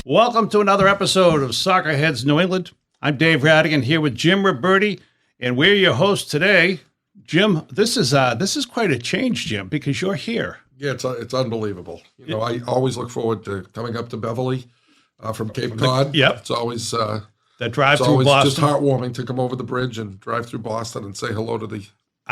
Welcome to another episode of Soccerheads New England. I'm Dave Rattigan here with Jim Ruberti, and we're your hosts today. Jim, this is quite a change, Jim, because you're here. Yeah, it's unbelievable. You know, I always look forward to coming up to Beverly from Cape Cod. Yep. It's always that drive through Boston. Just heartwarming to come over the bridge and drive through Boston and say hello to the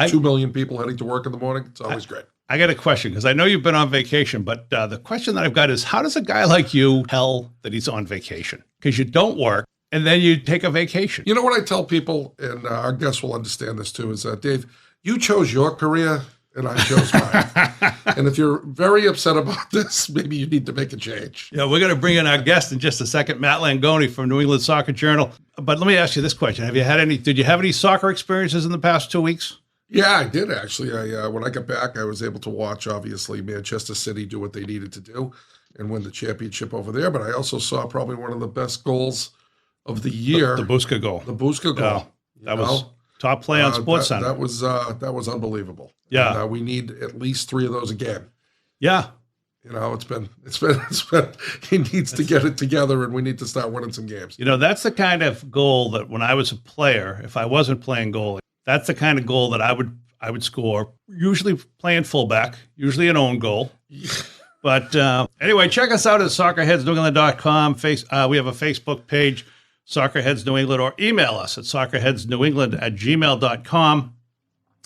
2 million people heading to work in the morning. It's always great. I got a question, because I know you've been on vacation, but the question that I've got is, how does a guy like you tell that he's on vacation? Because you don't work, and then you take a vacation. You know what I tell people, and our guests will understand this too, is Dave, you chose your career, and I chose mine. And if you're very upset about this, maybe you need to make a change. Yeah, we're going to bring in our guest in just a second, Matt Langone from New England Soccer Journal. But let me ask you this question. Did you have any soccer experiences in the past 2 weeks? Yeah, I did actually. When I got back, I was able to watch, obviously, Manchester City do what they needed to do and win the championship over there. But I also saw probably one of the best goals of the year. The Buska goal. The Buska goal. That was top play on SportsCenter. That was unbelievable. Yeah. And, we need at least 3 of those again. Yeah. You know, it's been. He needs to get it together, and we need to start winning some games. You know, that's the kind of goal that when I was a player, if I wasn't playing goalie, that's the kind of goal that I would score. Usually playing fullback, usually an own goal. But anyway, check us out at soccerheadsnewengland.com. We have a Facebook page, Soccerheads New England, or email us at soccerheadsnewengland@gmail.com.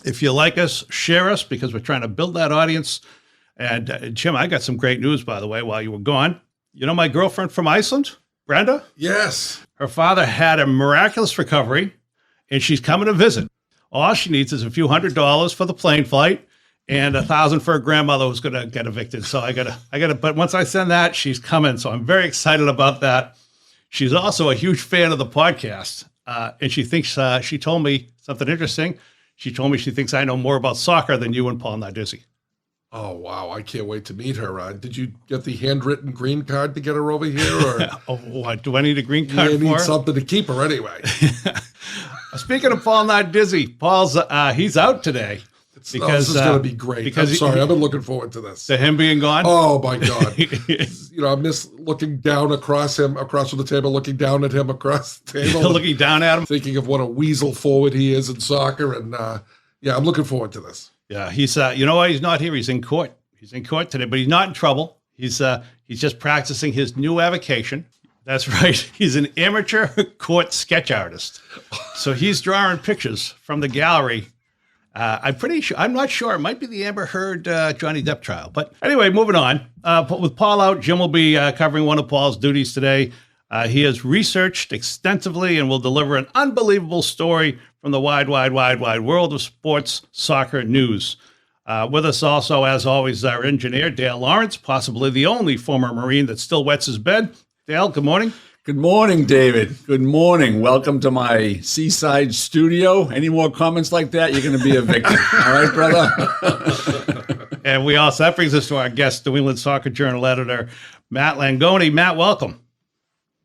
If you like us, share us, because we're trying to build that audience. And Jim, I got some great news, by the way, while you were gone. You know my girlfriend from Iceland, Brenda? Yes. Her father had a miraculous recovery, and she's coming to visit. All she needs is a few $100s for the plane flight and $1,000 for her grandmother who's going to get evicted. So I gotta, but once I send that, she's coming. So I'm very excited about that. She's also a huge fan of the podcast. And she thinks, she told me something interesting. She told me she thinks I know more about soccer than you and Paul Nardizzi. Oh, wow. I can't wait to meet her. Did you get the handwritten green card to get her over here? Or What, do I need a green card for her? You need her? something to keep her anyway. Speaking of Paul Nardizzi, Paul's he's out today. This is going to be great. I'm sorry. I've been looking forward to this. To him being gone? Oh, my God. I miss looking down across from the table, looking down at him across the table. Looking down at him. Thinking of what a weasel forward he is in soccer. And, I'm looking forward to this. Yeah, he's, you know why he's not here? He's in court. He's in court today, but he's not in trouble. He's just practicing his new avocation. That's right. He's an amateur court sketch artist. So he's drawing pictures from the gallery. I'm not sure. It might be the Amber Heard Johnny Depp trial. But anyway, moving on. With Paul out, Jim will be covering one of Paul's duties today. He has researched extensively and will deliver an unbelievable story from the wide world of sports soccer news. With us also, as always, our engineer, Dale Lawrence, possibly the only former Marine that still wets his bed. Dale, good morning. Good morning, David. Good morning. Welcome to my seaside studio. Any more comments like that, you're going to be evicted. All right, brother? And that brings us to our guest, New England Soccer Journal editor, Matt Langone. Matt, welcome.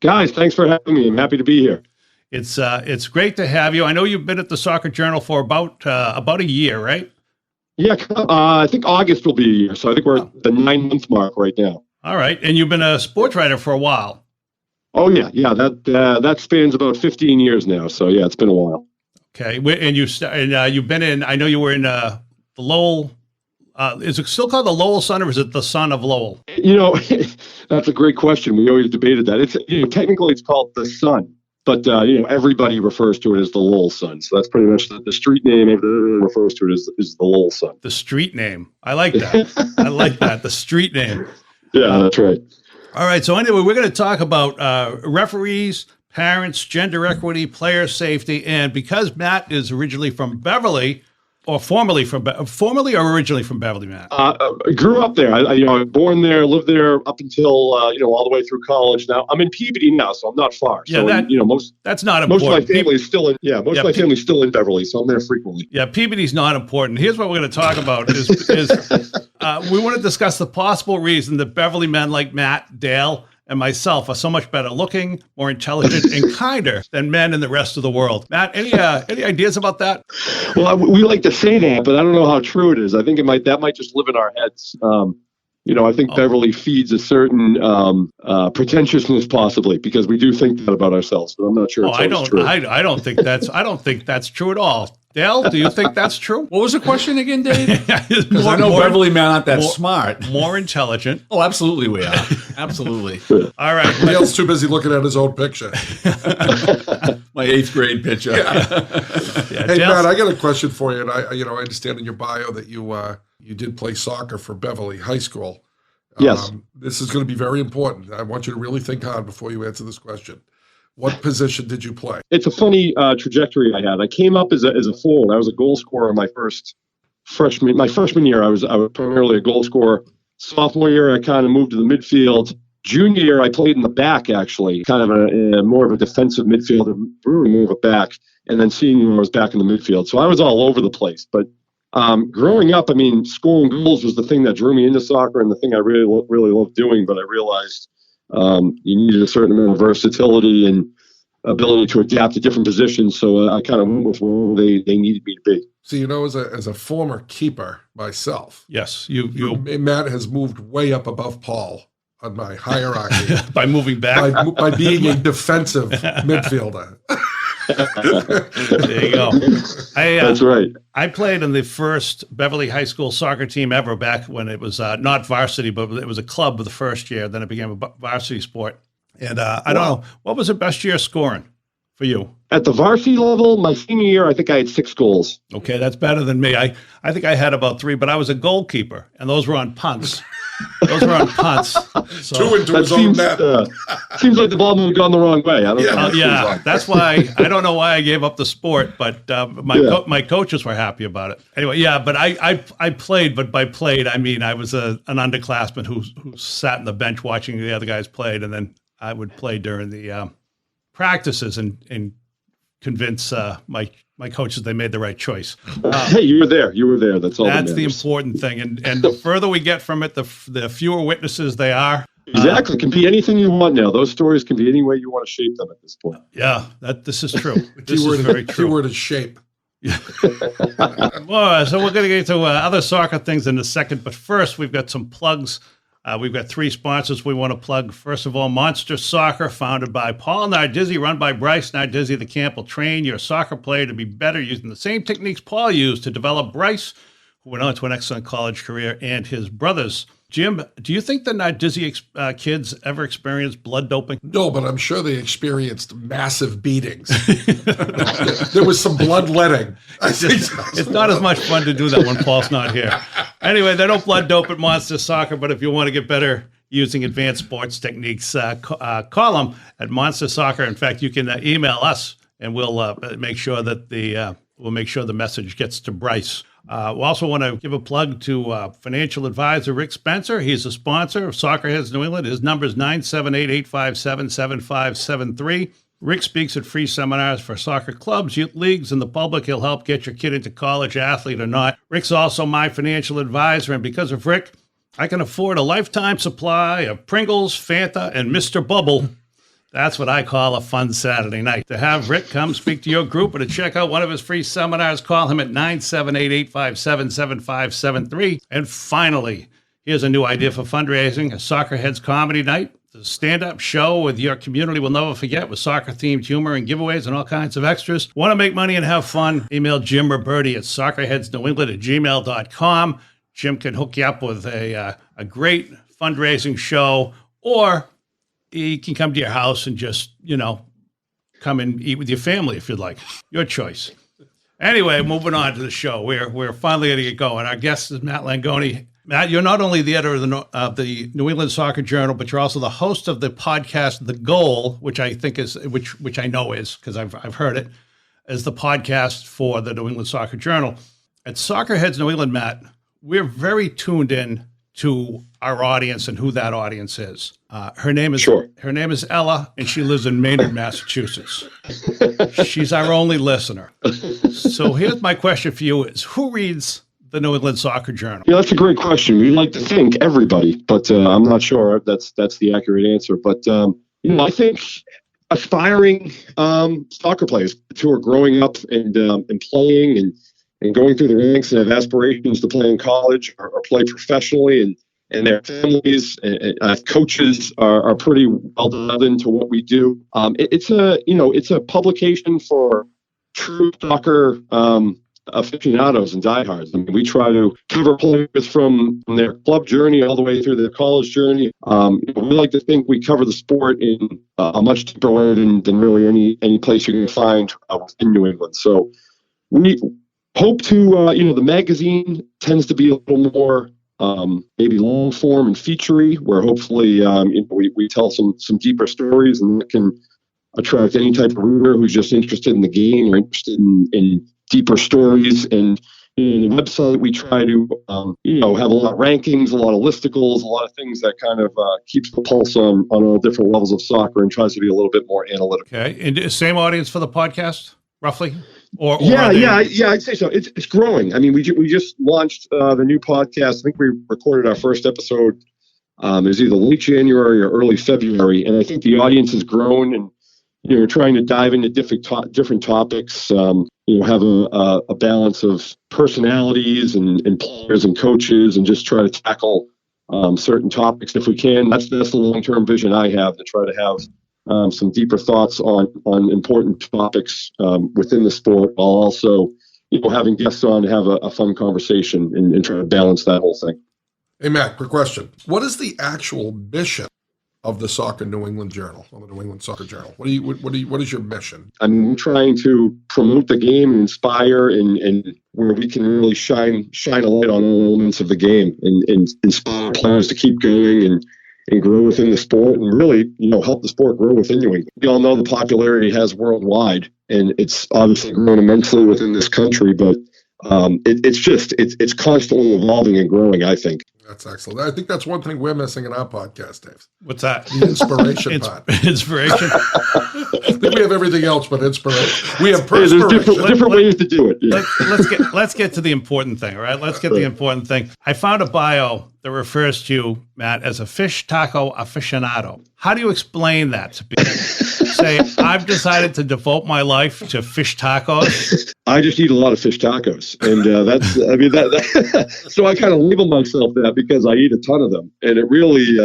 Guys, thanks for having me. I'm happy to be here. It's great to have you. I know you've been at the Soccer Journal for about a year, right? Yeah, I think August will be a year. So I think we're at the 9-month mark right now. All right. And you've been a sports writer for a while. Oh, yeah. Yeah, that spans about 15 years now. So, yeah, it's been a while. Okay. And you've been in, I know you were in the Lowell. Is it still called the Lowell Sun, or is it the Sun of Lowell? You know, that's a great question. We always debated that. Technically it's called the Sun, but everybody refers to it as the Lowell Sun. So that's pretty much the street name. Everyone refers to it as the Lowell Sun. The street name. I like that. I like that. The street name. Yeah, that's right. All right. So anyway, we're going to talk about referees, parents, gender equity, player safety, and because Matt is originally from Beverly. Or formerly or originally from Beverly, Matt? Grew up there. I was born there, lived there up until all the way through college. Now I'm in Peabody now, so I'm not far. Yeah, so that's not important. Most of my family is still in. Yeah, most of my family's still in Beverly, so I'm there frequently. Yeah, Peabody's not important. Here's what we're going to talk about: is we want to discuss the possible reason that Beverly men like Matt, Dale, and myself are so much better looking, more intelligent, and kinder than men in the rest of the world. Matt, any ideas about that? Well, we like to say that, but I don't know how true it is. I think that might just live in our heads. I think Beverly feeds a certain pretentiousness, possibly, because we do think that about ourselves, but I'm not sure it's always true. I don't think that's true at all. Dale, do you think that's true? What was the question again, Dave? Because I More- know more- Beverly men aren't that more- smart. More intelligent. Oh, absolutely we are. Absolutely. All right. Dale's too busy looking at his own picture. My 8th grade picture. Yeah, Hey, Dale's- Matt, I got a question for you. And I understand in your bio that you did play soccer for Beverly High School. Yes. This is going to be very important. I want you to really think hard before you answer this question. What position did you play? It's a funny trajectory I had. I came up as a forward. I was a goal scorer my freshman year. I was primarily a goal scorer. Sophomore year, I kind of moved to the midfield. Junior year, I played in the back, actually, kind of a more of a defensive midfielder, really more of a back. And then senior year, I was back in the midfield. So I was all over the place. But growing up, scoring goals was the thing that drew me into soccer and the thing I really loved doing. But I realized you needed a certain amount of versatility and ability to adapt to different positions. So I kind of went with where they needed me to be. So, as a former keeper myself, Yes, you Matt has moved way up above Paul on my hierarchy by moving back. by being a defensive midfielder. There you go. That's right. I played in the first Beverly High School soccer team ever back when it was not varsity, but it was a club the first year. Then it became a varsity sport. And I don't know, what was the best year scoring for you? At the varsity level, my senior year, I think I had 6 goals. Okay, that's better than me. I think I had about 3, but I was a goalkeeper, and those were on punts. So, 2 into That his own seems, net. seems like the ball moved gone the wrong way. I don't know. yeah, that's why I don't know why I gave up the sport, but my coaches were happy about it. Anyway, yeah, but I played, but by played I mean I was an underclassman who sat on the bench watching the other guys played, and then I would play during the practices and convince my coaches they made the right choice. Hey, you were there. You were there. That's all. That's that the matters. important thing, and the further we get from it, the fewer witnesses they are. Exactly. It can be anything you want now. Those stories can be any way you want to shape them at this point. Yeah, this is true. This is very true. Keyword is shape. Well, so we're going to get to other soccer things in a second, but first we've got some plugs. We've got 3 sponsors we want to plug. First of all, Monster Soccer, founded by Paul Nardizzi, run by Bryce Nardizzi. The camp will train your soccer player to be better using the same techniques Paul used to develop Bryce, who went on to an excellent college career, and his brothers. Jim, do you think the Nardizzi kids ever experienced blood doping? No, but I'm sure they experienced massive beatings. There was some bloodletting. It's not as much fun to do that when Paul's not here. Anyway, they don't blood dope at Monster Soccer, but if you want to get better using advanced sports techniques, call them at Monster Soccer. In fact, you can email us, and we'll make sure that the message gets to Bryce. We also want to give a plug to financial advisor Rick Spencer. He's a sponsor of Soccerheads New England. His number is 978-857-7573. Rick speaks at free seminars for soccer clubs, youth leagues, and the public. He'll help get your kid into college, athlete or not. Rick's also my financial advisor, and because of Rick, I can afford a lifetime supply of Pringles, Fanta, and Mr. Bubble. That's what I call a fun Saturday night. To have Rick come speak to your group or to check out one of his free seminars, call him at 978-857-7573. And finally, here's a new idea for fundraising, a Soccerheads comedy night. It's a stand-up show with your community will never forget, with soccer-themed humor and giveaways and all kinds of extras. Want to make money and have fun? Email Jim Ruberti at soccerheadsnewengland@gmail.com. Jim can hook you up with a great fundraising show, or he can come to your house and just, come and eat with your family if you'd like. Your choice. Anyway, moving on to the show. We're finally going to get going. Our guest is Matt Langone. Matt, you're not only the editor of the New England Soccer Journal, but you're also the host of the podcast The Goal, which I think is, which I know is, because I've heard it, as the podcast for the New England Soccer Journal. At Soccerheads New England, Matt, we're very tuned in to our audience and who that audience is. Her name is Ella, and she lives in Maynard, Massachusetts. She's our only listener. So here's my question for you: is who reads the New England Soccer Journal? Yeah, that's a great question. We like to think everybody, but I'm not sure that's the accurate answer. But I think aspiring soccer players who are growing up and playing and going through the ranks and have aspirations to play in college or play professionally and their families. Coaches are pretty well dialed into what we do. It's a publication for true soccer aficionados and diehards. I mean, we try to cover players from their club journey all the way through their college journey. We like to think we cover the sport in a much deeper way than really any place you can find in New England. So we hope to, the magazine tends to be a little more maybe long form and featurey, where hopefully we tell some deeper stories, and it can attract any type of reader who's just interested in the game or interested in deeper stories. And in the website, we try to, have a lot of rankings, a lot of listicles, a lot of things that kind of keeps the pulse on all different levels of soccer and tries to be a little bit more analytical. Okay. And same audience for the podcast, roughly? I'd say so. It's growing. I mean, we just launched the new podcast. I think we recorded our first episode. It was either late January or early February. And I think the audience has grown, and, we're trying to dive into different topics, have a balance of personalities and players and coaches, and just try to tackle certain topics if we can. That's the long-term vision I have, to try to have some deeper thoughts on important topics within the sport, while also, having guests on to have a fun conversation and try to balance that whole thing. Hey, Matt, quick question. What is the actual mission of the Soccer New England Journal, or the New England Soccer Journal? What is your mission? I'm trying to promote the game and inspire, and where we can really shine a light on all elements of the game, and inspire players to keep going and grow within the sport, and really, help the sport grow within New England. We all know the popularity it has worldwide, and it's obviously grown immensely within this country, but it's constantly evolving and growing, I think. That's excellent. I think that's one thing we're missing in our podcast, Dave. What's that? The inspiration part. Inspiration. I think we have everything else but inspiration. We have perspiration. There's different ways to do it. Yeah. Let's get to the important thing, all right? Let's get the important thing. I found a bio that refers to you, Matt, as a fish taco aficionado. How do you explain that to people? Say, I've decided to devote my life to fish tacos. I just eat a lot of fish tacos, and so I kind of label myself that because I eat a ton of them, and it really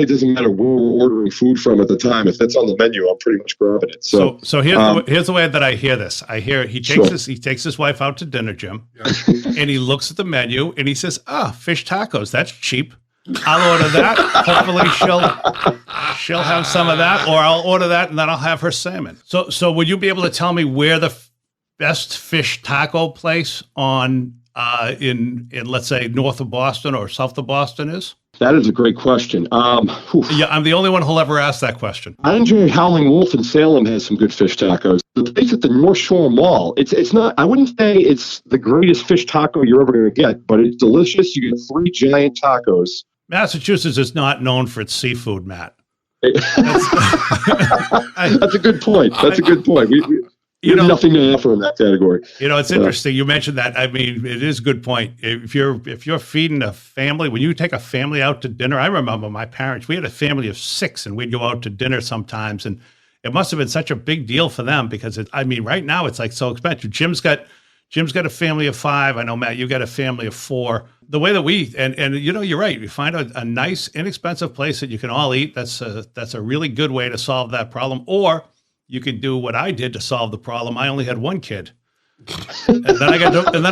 doesn't matter where we're ordering food from at the time. If it's on the menu, I'm pretty much grabbing it. So here's the way that I hear this. I hear he takes his wife out to dinner, Jim, and he looks at the menu and he says, fish tacos, that's cheap. I'll order that. Hopefully she'll have some of that, or I'll order that and then I'll have her salmon. So would you be able to tell me where the best fish taco place in let's say north of Boston or south of Boston is? That is a great question. Yeah, I'm the only one who'll ever ask that question. I enjoy Howling Wolf in Salem has some good fish tacos. The place at the North Shore Mall, it's not, I wouldn't say it's the greatest fish taco you're ever going to get, but it's delicious. You get 3 giant tacos. Massachusetts is not known for its seafood, Matt. That's a good point. That's a good point. We have nothing to offer in that category. It's interesting. You mentioned that. I mean, it is a good point. If you're feeding a family, when you take a family out to dinner, I remember my parents, we had a family of 6 and we'd go out to dinner sometimes, and it must have been such a big deal for them because right now it's like so expensive. Jim's got a family of 5. I know, Matt, you got a family of 4. The way that and you're right. You find a nice, inexpensive place that you can all eat. That's a really good way to solve that problem. Or you could do what I did to solve the problem. I only had 1 kid, and then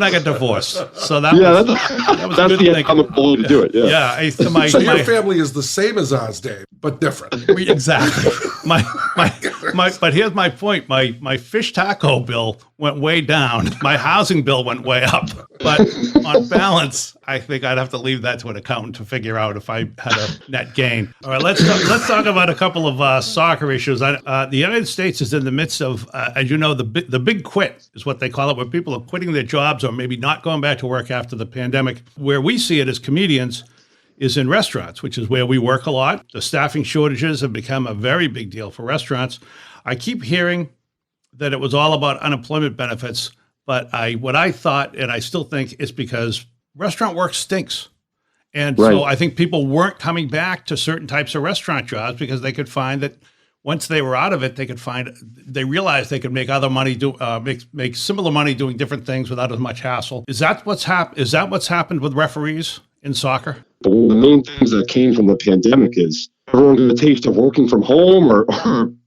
I got divorced. So that was that's good the thinking. economical way to do it. Yeah. So your family is the same as ours, Dave, but different. Exactly. But here's my point. My fish taco bill went way down. My housing bill went way up. But on balance, I think I'd have to leave that to an accountant to figure out if I had a net gain. All right, let's talk about a couple of soccer issues. The United States is in the midst of, as you know, the big quit is what they call it, where people are quitting their jobs or maybe not going back to work after the pandemic. Where we see it as comedians is in restaurants, which is where we work a lot. The staffing shortages have become a very big deal for restaurants. I keep hearing that it was all about unemployment benefits, but what I thought, and I still think, is because restaurant work stinks. And so I think people weren't coming back to certain types of restaurant jobs because they could find that once they were out of it, they realized they could make other money, make similar money doing different things without as much hassle. Is that what's happened with referees in soccer? But one of the main things that came from the pandemic is everyone got a taste of working from home or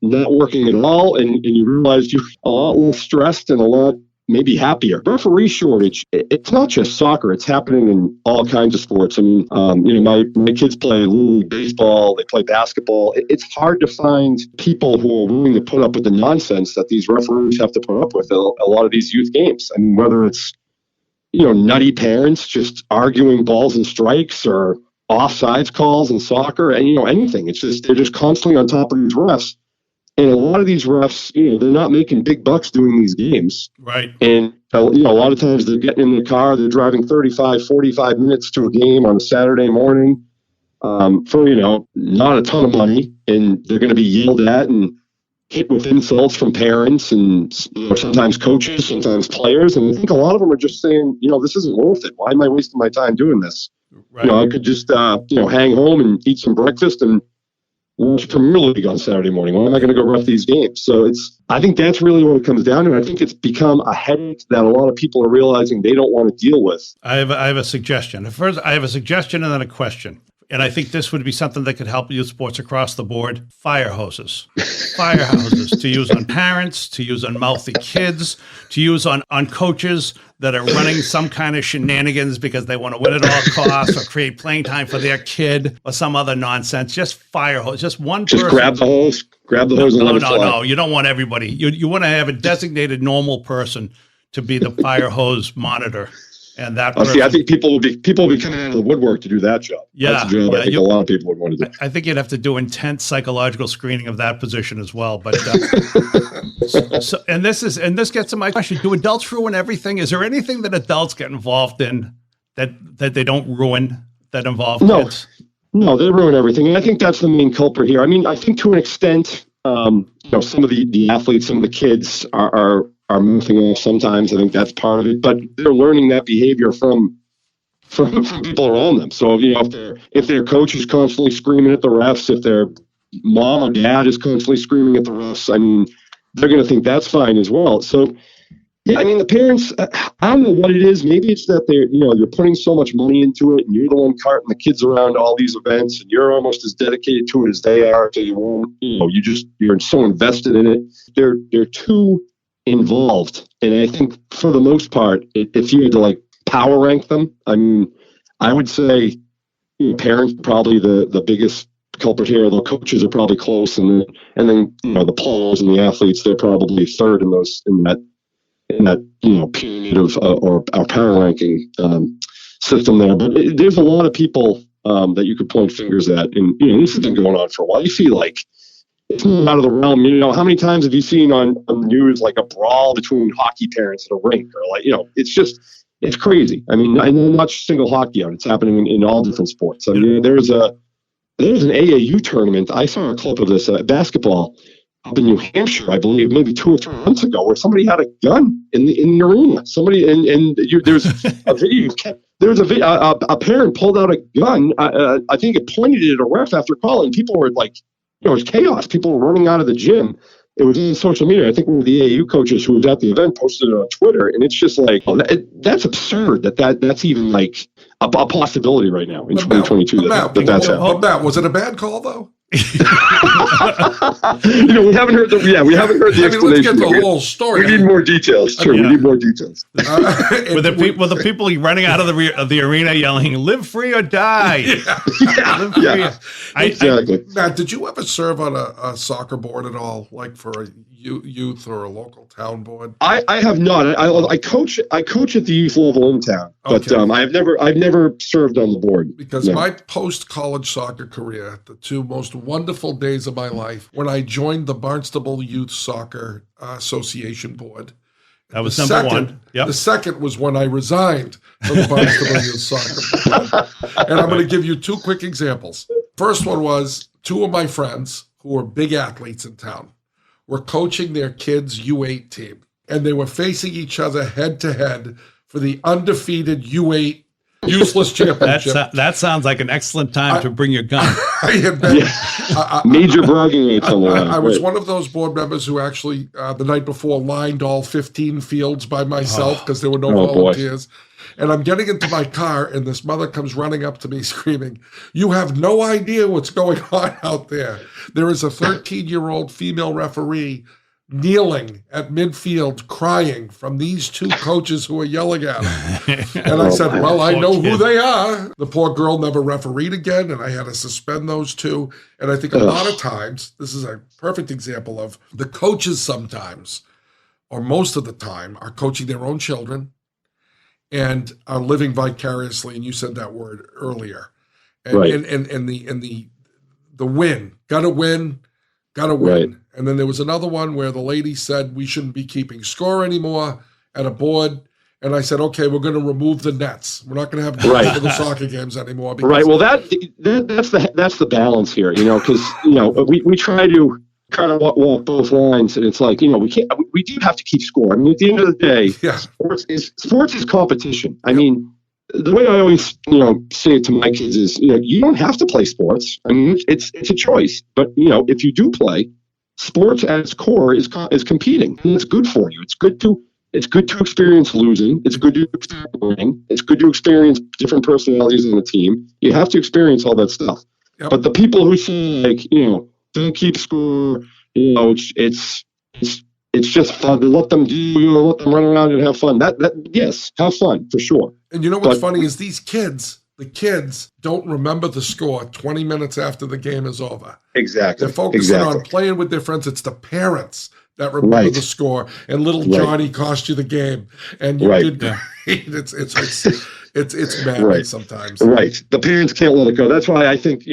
not working at all, and you realize you're a lot less stressed and a lot maybe happier. Referee shortage, it's not just soccer. It's happening in all kinds of sports. I mean, my kids play Little League baseball. They play basketball. It's hard to find people who are willing to put up with the nonsense that these referees have to put up with at a lot of these youth games. I mean, whether it's, nutty parents just arguing balls and strikes or offsides calls in soccer and, anything. It's just, they're just constantly on top of these refs. And a lot of these refs, they're not making big bucks doing these games. Right. And, a lot of times they're getting in the car, they're driving 35, 45 minutes to a game on a Saturday morning for, not a ton of money. And they're going to be yelled at and hit with insults from parents and sometimes coaches, sometimes players. And I think a lot of them are just saying, this isn't worth it. Why am I wasting my time doing this? Right. I could just, hang home and eat some breakfast and watch Premier League on Saturday morning. Why am I going to go ref these games? So I think that's really what it comes down to. I think it's become a headache that a lot of people are realizing they don't want to deal with. I have a suggestion. First, I have a suggestion and then a question. And I think this would be something that could help youth sports across the board. Fire hoses. Fire hoses to use on parents, to use on mouthy kids, to use on coaches that are running some kind of shenanigans because they want to win at all costs or create playing time for their kid or some other nonsense. Just fire hose. Just one person. Just grab the hose. Grab the hose and let it fly. No. You don't want everybody. You want to have a designated normal person to be the fire hose monitor. And that person, I think people will be coming out of the woodwork to do that job. Yeah, that's a job I think a lot of people would want to do. I think you'd have to do intense psychological screening of that position as well. But and this gets to my question: do adults ruin everything? Is there anything that adults get involved in that they don't ruin that involve kids? No, they ruin everything, and I think that's the main culprit here. I mean, I think to an extent, some of the athletes, some of the kids are moving off sometimes. I think that's part of it, but they're learning that behavior from people around them. So, if their coach is constantly screaming at the refs, if their mom or dad is constantly screaming at the refs, I mean, they're going to think that's fine as well. So, yeah, I mean, the parents, I don't know what it is. Maybe it's that you're putting so much money into it and you're the one carting the kids around to all these events and you're almost as dedicated to it as they are. So you're so invested in it. They're too involved. And I think for the most part, if you had to power rank them, I mean, I would say parents are probably the biggest culprit here. The coaches are probably close, and then the players and the athletes, they're probably third in that pyramid of or our power ranking system there. But there's a lot of people that you could point fingers at, and this has been going on for a while. You see it's out of the realm. How many times have you seen on the news a brawl between hockey parents at a rink, or it's crazy. I mean, and not just single hockey out. It's happening in all different sports. I mean, there's an AAU tournament. I saw a clip of this basketball up in New Hampshire, I believe, maybe 2 or 3 months ago, where somebody had a gun in the arena. Somebody there's a video. There was a parent pulled out a gun. I think it pointed it at a ref after calling. People were it was chaos. People were running out of the gym. It was in social media. I think one of the AAU coaches who was at the event posted it on Twitter, and it's just that's absurd that's even a possibility right now in 2022. That's happening. Matt, was it a bad call though? We haven't heard the explanation. Let's get the whole story. We need more details. True, we need more details. Were the people running out of the arena yelling, "Live free or die"? Live free. Exactly. Matt, did you ever serve on a soccer board at all, for a youth or a local town board? I have not. I coach at the youth level in town, but okay. I've never served on the board. Because my post-college soccer career, the 2 most wonderful days of my life, when I joined the Barnstable Youth Soccer Association board. That was number one. Yep. The second was when I resigned from the Barnstable Youth Soccer board. And I'm going to give you 2 quick examples. First one was 2 of my friends who were big athletes in town were coaching their kids' U8 team. And they were facing each other head to head for the undefeated U8 useless championship. That sounds like an excellent time to bring your gun. I had been major bragging rights on the line. I was one of those board members who actually the night before lined all 15 fields by myself because there were no volunteers. And I'm getting into my car, and this mother comes running up to me screaming, "You have no idea what's going on out there. There is a 13-year-old female referee kneeling at midfield crying from these two coaches who are yelling at her." And I said, well, I know who they are. The poor girl never refereed again, and I had to suspend those two. And I think a lot of times, this is a perfect example of the coaches sometimes, or most of the time, are coaching their own children and are living vicariously. And you said that word earlier. And, Right. and the win, gotta win. Right. And then there was another one where the lady said we shouldn't be keeping score anymore at a board. And I said, okay, we're going to remove the nets. We're not going to have nets for the soccer games anymore. Because Right. Well, that's the balance here, because we try to walk both lines, and it's like we do have to keep score. I mean, at the end of the day, yeah, sports is competition. I mean, the way I always say it to my kids is you don't have to play sports. I mean, it's a choice. But if you do play sports at its core is competing, and it's good for you. It's good to experience losing. It's good to experience winning. It's good to experience different personalities in the team. You have to experience all that stuff. Yep. But the people who say don't keep score, it's just fun. Let them let them run around and have fun. That yes, have fun for sure. And you know what's funny is the kids don't remember the score 20 minutes after the game is over. Exactly. They're focusing on playing with their friends. It's the parents that remember the score. And little Johnny cost you the game, and you did great. It's maddening sometimes. Right. The parents can't let it go. That's why I think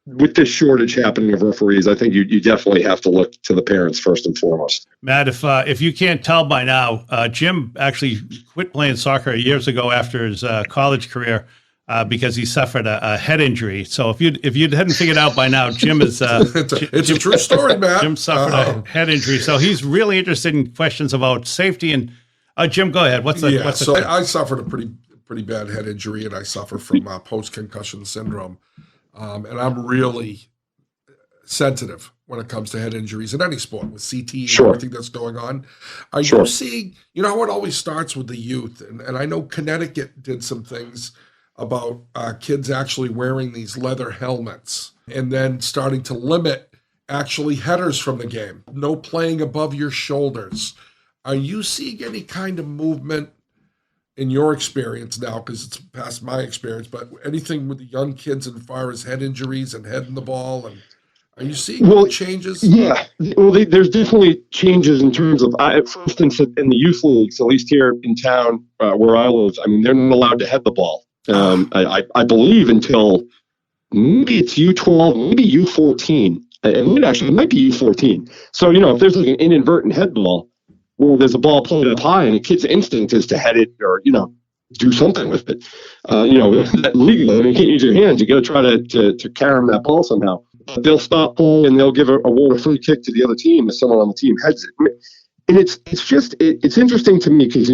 with this shortage happening of referees, I think you definitely have to look to the parents first and foremost. Matt, if you can't tell by now, Jim actually quit playing soccer years ago after his college career because he suffered a head injury. So if you hadn't figured out by now, Jim is it's a true story, Matt. Jim suffered a head injury, so he's really interested in questions about safety. And Jim, go ahead. I suffered a pretty bad head injury, and I suffer from post-concussion syndrome. And I'm really sensitive when it comes to head injuries in any sport with CT and everything that's going on. Are you seeing, how it always starts with the youth? And I know Connecticut did some things about kids actually wearing these leather helmets and then starting to limit actually headers from the game. No playing above your shoulders. Are you seeing any kind of movement in your experience now, because it's past my experience, but anything with the young kids as far as head injuries and heading the ball, and are you seeing changes? Yeah, well, there's definitely changes in terms of, for instance, in the youth leagues, at least here in town where I live, I mean, they're not allowed to head the ball. I believe until maybe it's U12, maybe U14, and it might be U14. So, if there's like an inadvertent head ball, well, there's a ball played up high, and a kid's instinct is to head it or, do something with it. That legally, you can't use your hands. You got to try to carry that ball somehow. But they'll stop playing, and they'll give a free kick to the other team if someone on the team heads it. And it's interesting to me because,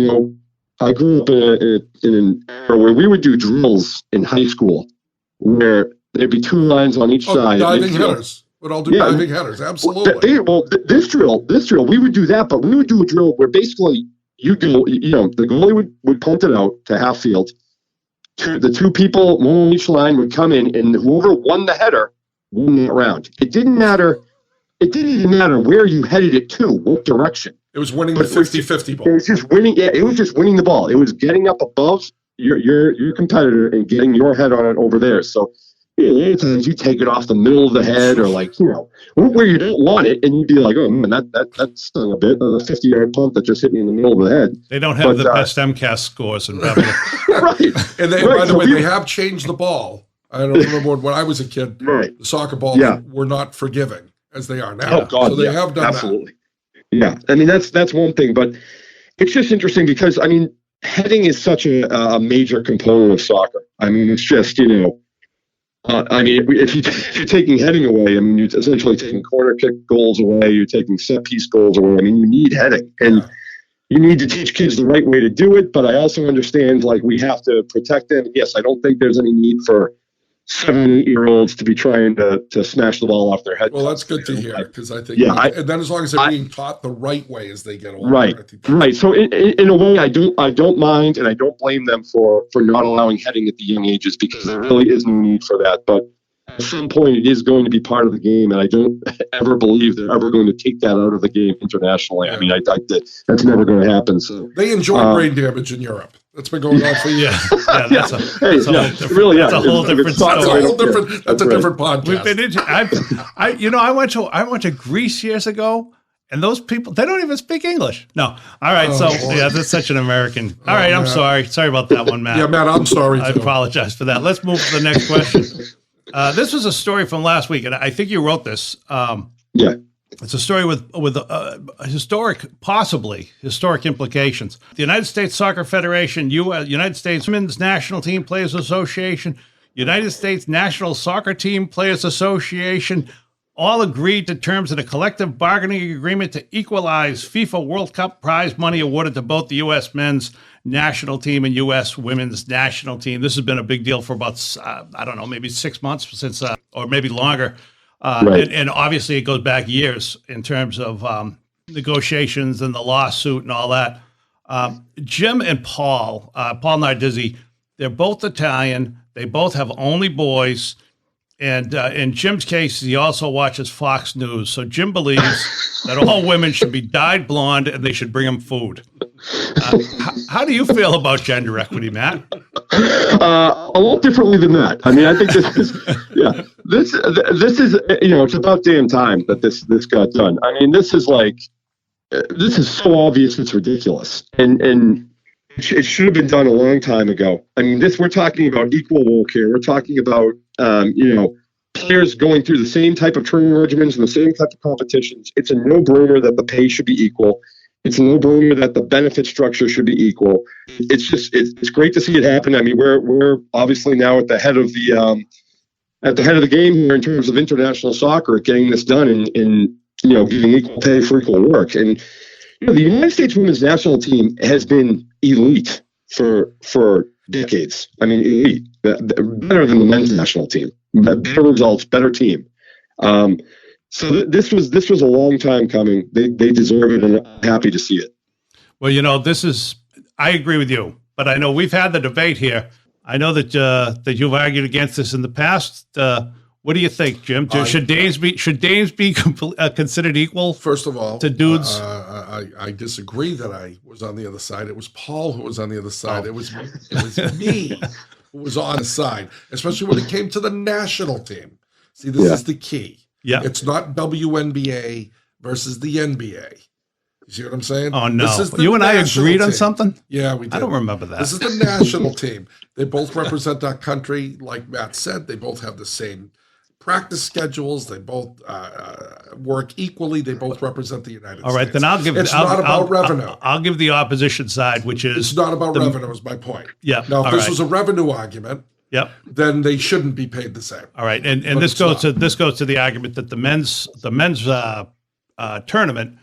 I grew up in an era where we would do drills in high school where there'd be two lines on each side. Diving headers. Would all do diving headers, absolutely. This drill, we would do that, but we would do a drill where basically you go, the goalie would punt it out to half field. The two people, one on each line, would come in, and whoever won the header won that round. It didn't even matter where you headed it to, what direction. It was winning the 50-50 ball. It was just winning. Yeah, it was just winning the ball. It was getting up above your competitor and getting your head on it over there. So sometimes you take it off the middle of the head, or where you don't want it, and you'd be like, oh man, that stung a bit. A 50-yard punt that just hit me in the middle of the head. They don't have the best MCAS scores in right. And by the way, they have changed the ball. I don't remember when I was a kid, the soccer balls were not forgiving as they are now. Oh God, so they have done absolutely. Yeah, I mean that's one thing, but it's just interesting because heading is such a major component of soccer. I mean, it's just if you're taking heading away, you're essentially taking corner kick goals away. You're taking set piece goals away. I mean, you need heading, and you need to teach kids the right way to do it. But I also understand we have to protect them. Yes, I don't think there's any need for 7, 8-year-olds to be trying to smash the ball off their head. Well, that's good to hear, because I think, and then as long as they're being taught the right way as they get older, right, I think right. So in a way, I don't mind, and I don't blame them for not allowing heading at the young ages, because there really is no need for that. But at some point, it is going to be part of the game, and I don't ever believe they're ever going to take that out of the game internationally. Yeah. I mean, that's never going to happen. So they enjoy brain damage in Europe. That's been going on for years. That's a whole different story. That's a different podcast. We've been into. I went to Greece years ago, and those people, they don't even speak English. No. All right. That's such an American. All right. I'm sorry. Sorry about that one, Matt. Yeah, Matt, I'm sorry. I apologize for that. Let's move to the next question. This was a story from last week, and I think you wrote this. Yeah. It's a story with possibly historic implications. The United States Soccer Federation, United States Women's National Team Players Association, United States National Soccer Team Players Association, all agreed to terms in a collective bargaining agreement to equalize FIFA World Cup prize money awarded to both the U.S. men's national team and U.S. women's national team. This has been a big deal for about, maybe 6 months since, or maybe longer. Right. And obviously it goes back years in terms of negotiations and the lawsuit and all that. Jim and Paul Nardizzi, they're both Italian. They both have only boys. And in Jim's case, he also watches Fox News. So Jim believes that all women should be dyed blonde and they should bring him food. How do you feel about gender equity, Matt? A lot differently than that. I mean, I think this is it's about damn time that this got done. I mean, this is so obvious, it's ridiculous, and it should have been done a long time ago. I mean, we're talking about equal work here. We're talking about players going through the same type of training regimens and the same type of competitions. It's a no-brainer that the pay should be equal. It's a no-brainer that the benefit structure should be equal. It's great to see it happen. I mean, we're obviously now at the head of the game here in terms of international soccer, getting this done and giving equal pay for equal work. And the United States Women's National Team has been elite for decades. I mean, elite, better than the men's national team, better results, better team. So this was a long time coming. They deserve it, and I'm happy to see it. Well, I agree with you, but I know we've had the debate here. I know that you've argued against this in the past. What do you think, Jim? Should dames be considered equal? First of all, to dudes, I disagree that I was on the other side. It was Paul who was on the other side. It was me who was on the side, especially when it came to the national team. See, this is the key. Yeah, it's not WNBA versus the NBA. You see what I'm saying? Oh no! You and I agreed on something. Yeah, we did. I don't remember that. This is the national team. They both represent our country, like Matt said. They both have the same practice schedules. They both work equally. They both represent the United States. All right, then I'll give. It's not about revenue. I'll give the opposition side, which is it's not about revenue. Is my point. Yeah. Now, if this was a revenue argument, then they shouldn't be paid the same. All right, and this goes to the argument that the men's tournament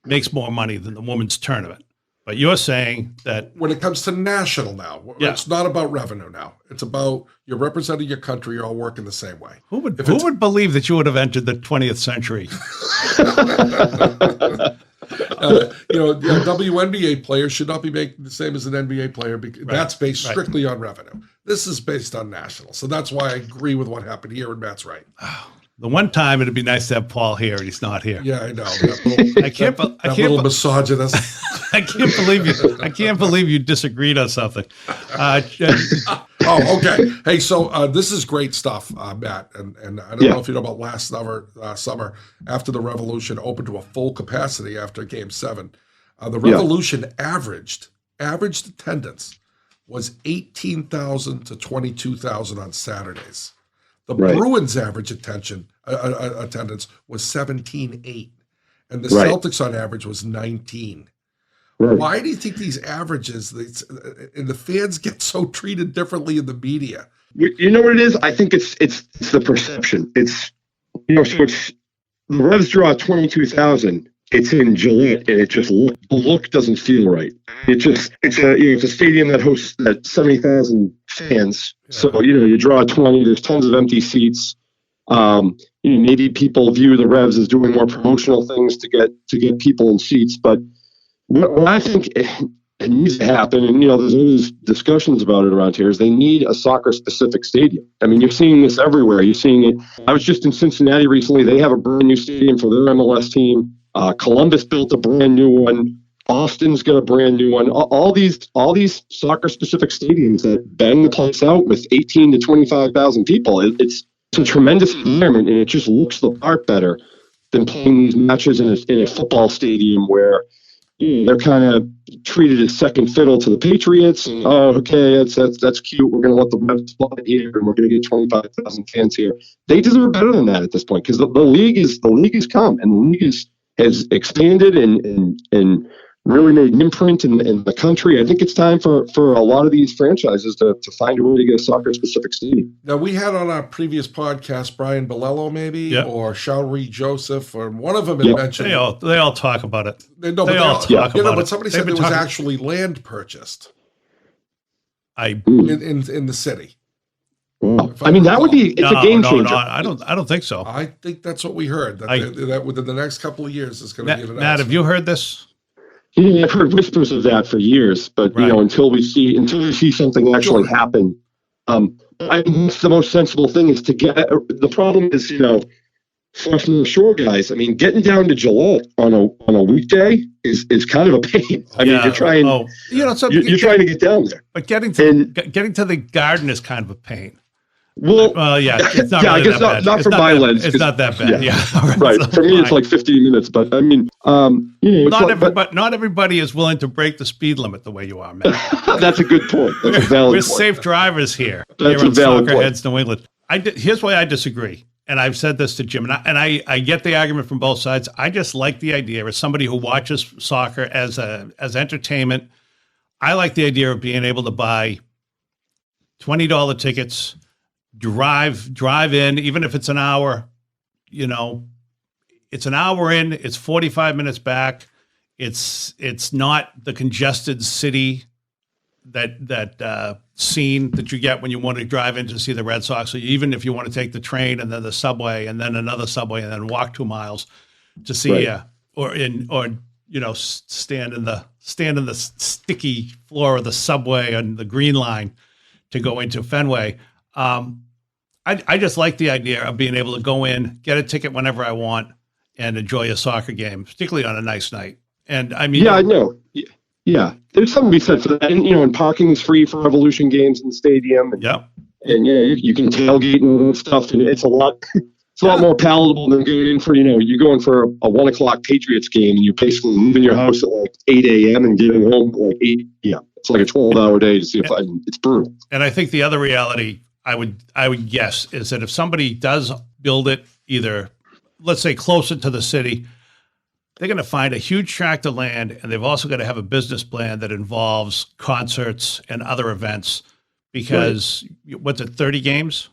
makes more money than the women's tournament. But you're saying that when it comes to national now, it's not about revenue now. It's about you're representing your country. You're all working the same way. Who would believe that you would have entered the 20th century? WNBA players should not be making the same as an NBA player because that's based strictly on revenue. This is based on national. So that's why I agree with what happened here, and Matt's right. The one time it'd be nice to have Paul here, and he's not here. Yeah, I know. I can't misogynist. I can't believe you disagreed on something. Okay. Hey, so this is great stuff, Matt. And I don't know if you know about last summer after the Revolution opened to a full capacity after Game 7. The Revolution averaged attendance was 18,000 to 22,000 on Saturdays. The Bruins' average attendance was 17.8, and the Celtics on average was 19. Right. Why do you think these averages and the fans get so treated differently in the media? You know what it is? I think it's the perception. It's so it's the Revs draw 22,000, it's in Gillette, and the look doesn't feel right. It's a stadium that hosts 70,000 fans. Yeah. So you draw 20. There's tons of empty seats. Maybe people view the Revs as doing more promotional things to get people in seats. But what I think it needs to happen, and there's always discussions about it around here, is they need a soccer-specific stadium. I mean, you're seeing this everywhere. You're seeing it. I was just in Cincinnati recently. They have a brand new stadium for their MLS team. Columbus built a brand new one. Austin's got a brand new one. All these soccer-specific stadiums that bang the place out with 18 to 25,000 people. It's a tremendous environment, and it just looks the part better than playing these matches in a football stadium where they're kind of treated as second fiddle to the Patriots. And, okay, that's cute. We're going to let the Revs play here, and we're going to get 25,000 fans here. They deserve better than that at this point, because the league has come, and the league has expanded and really made an imprint in the country. I think it's time for a lot of these franchises to find a way to get a soccer-specific stadium. Now, we had on our previous podcast Brian Bolello, maybe, or Shauri Joseph, or one of them had mentioned. They all talk about it. But somebody said there was actually land purchased in the city. Wow. I mean, that would be a game changer. No, I don't think so. I think that's what we heard. That within the next couple of years is going to be an announcement. Matt, have you heard this? Yeah, I've heard whispers of that for years, but until we see something actually happen, I think the most sensible thing is to get. The problem is, from the shore guys. I mean, getting down to Gillette on a weekday is kind of a pain. I mean, you're trying. You're trying to get down there, but getting to the Garden is kind of a pain. Well, it's not. I guess not from my lens. It's not that bad. Yeah, right. For me, it's like 15 minutes. But I mean, not everybody is willing to break the speed limit the way you are, man. That's a good point. That's a valid We're point. safe drivers here. That's a valid point. Soccerheads New England. Here's why I disagree, and I've said this to Jim, and I get the argument from both sides. I just like the idea, as somebody who watches soccer as entertainment, I like the idea of being able to buy $20 tickets. Drive in, even if it's an hour, it's an hour in, it's 45 minutes back. It's not the congested city that scene that you get when you want to drive in to see the Red Sox. So even if you want to take the train and then the subway and then another subway and then walk 2 miles to see, stand in the sticky floor of the subway on the Green Line to go into Fenway. I just like the idea of being able to go in, get a ticket whenever I want, and enjoy a soccer game, particularly on a nice night. And I mean, I know. Yeah, there's something to be said for that. And and parking is free for Revolution games in the stadium. And, you can tailgate and stuff, and it's a lot. It's a lot more palatable than going in for you're going for a 1:00 Patriots game, and you're basically leaving your house at like 8 a.m. and getting home at like 8. Yeah, it's like a 12-hour day to see if it's brutal. And I think the other reality I would guess is that if somebody does build it either, let's say, closer to the city, they're going to find a huge tract of land, and they've also got to have a business plan that involves concerts and other events, because what's it, 30 games?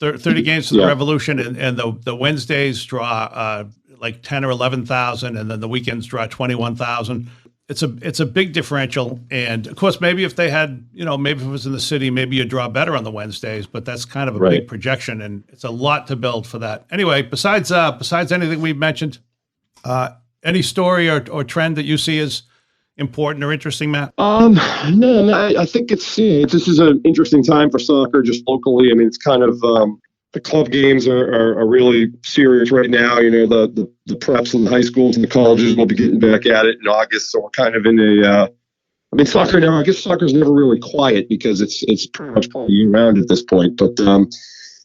30 games for the Revolution, and the Wednesdays draw like 10 or 11,000, and then the weekends draw 21,000. It's a big differential, and of course, maybe if they had, maybe if it was in the city, maybe you'd draw better on the Wednesdays, but that's kind of a big projection, and it's a lot to build for that. Anyway, besides anything we've mentioned, any story or trend that you see as important or interesting, Matt? No, I think this is an interesting time for soccer just locally. I mean, it's kind of the club games are really serious right now. The preps and the high schools and the colleges will be getting back at it in August. So we're kind of in soccer now. I guess soccer's never really quiet because it's pretty much year round at this point. But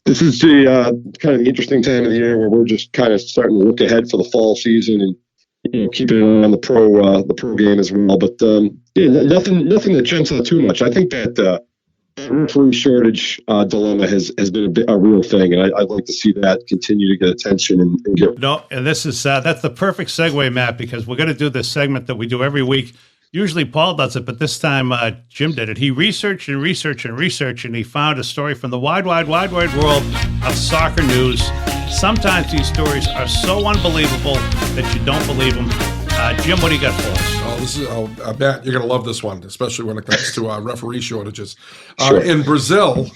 this is the kind of the interesting time of the year where we're just kind of starting to look ahead for the fall season and keeping an eye on the pro game as well. But nothing that jumps out too much. I think that referee shortage dilemma has been a real thing, and I'd like to see that continue to get attention and get. No, and this is that's the perfect segue, Matt, because we're going to do this segment that we do every week. Usually Paul does it, but this time Jim did it. He researched, and he found a story from the wide world of soccer news. sometimes these stories are so unbelievable that you don't believe them. Jim, what do you got for us? Matt, you're going to love this one, especially when it comes to referee shortages. Sure. In Brazil,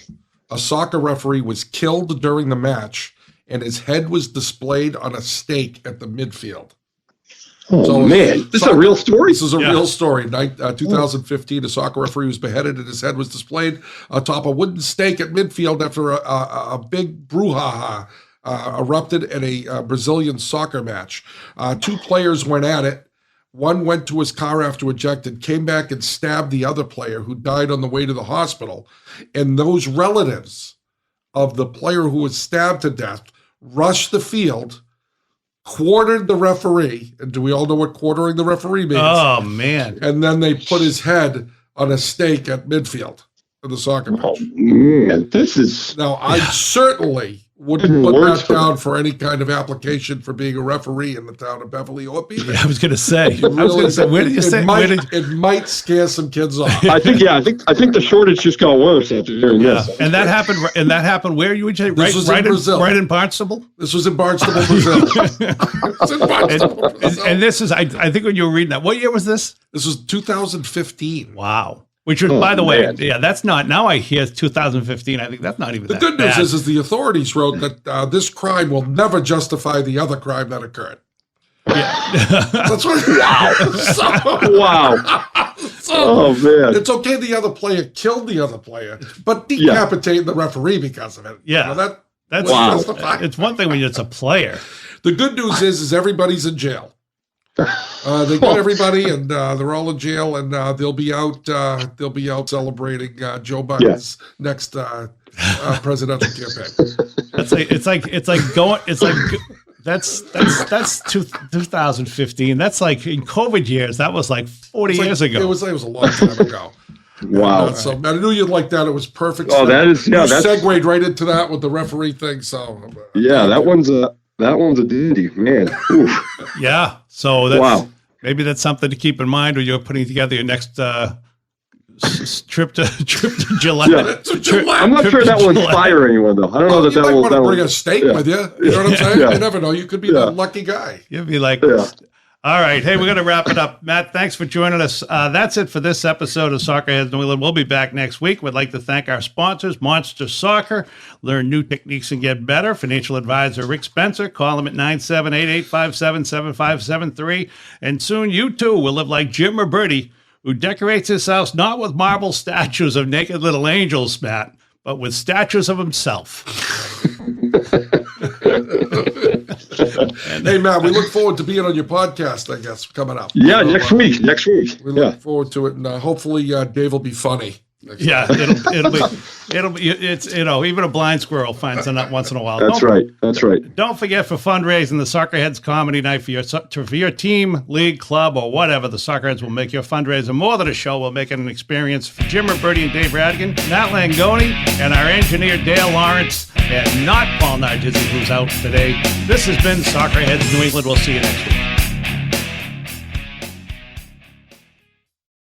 a soccer referee was killed during the match, and his head was displayed on a stake at the midfield. Oh, man. This is a real story? This is a real story. 2015, a soccer referee was beheaded and his head was displayed atop a wooden stake at midfield after a big brouhaha erupted at a Brazilian soccer match. Two players went at it. One went to his car after ejected, came back and stabbed the other player who died on the way to the hospital. And those relatives of the player who was stabbed to death rushed the field, quartered the referee. And do we all know what quartering the referee means? Oh, man. And then they put his head on a stake at midfield for the soccer match. Oh, man. This is... Now, I certainly wouldn't put that down for any kind of application for being a referee in the town of Beverly or Beaver. I was going to say. Where did you say? It might scare some kids off. I think the shortage just got worse after hearing this. And that happened. And that happened where you would say? This was in Brazil. Right in Barnstable. This was in Barnstable, Brazil. It's in Barnstable, Brazil. And this is, I think, when you were reading that. What year was this? This was 2015. Wow. Which was, by the way, that's not, now I hear 2015. I think that's not even the that good news bad. is the authorities wrote that this crime will never justify the other crime that occurred. Yeah. That's what. Wow. Oh, man. It's okay the other player killed the other player, but decapitating the referee because of it. Yeah. That's wow. It's one thing when it's a player. The good news is everybody's in jail. They got everybody, and they're all in jail, and they'll be out. They'll be out celebrating Joe Biden's next presidential campaign. That's 2015. That's like in COVID years. That was like 40 years ago. It was a long time ago. Wow. So I knew you'd like that. It was perfect. Oh, that's segued right into that with the referee thing. So that one's a ditty, man. Oof. Yeah. So maybe that's something to keep in mind when you're putting together your next trip to Gillette. Yeah. I'm not sure that will inspire anyone, though. I don't know that you that might will. want to bring a steak with you. You know what I'm saying? Yeah. You never know. You could be the lucky guy. You'd be like, all right. Hey, we're going to wrap it up. Matt, thanks for joining us. That's it for this episode of Soccerheads New England. We'll be back next week. We'd like to thank our sponsors, Monster Soccer. Learn new techniques and get better. Financial advisor Rick Spencer. Call him at 978-857-7573. And soon you too will live like Jim Ruberti, who decorates his house not with marble statues of naked little angels, Matt, but with statues of himself. Hey, Matt, we look forward to being on your podcast, I guess, coming up. Yeah, next week. We look forward to it, and hopefully Dave will be funny. Yeah, it'll be even a blind squirrel finds a nut once in a while. That's right. Don't forget, for fundraising the Soccerheads Comedy Night for your team, league, club, or whatever, the Soccerheads will make your fundraiser more than a show. We'll make it an experience. For Jim Ruberti and Dave Rattigan, Nat Langone, and our engineer Dale Lawrence, and not Paul Nardizzi, who's out today. This has been Soccerheads New England. We'll see you next week.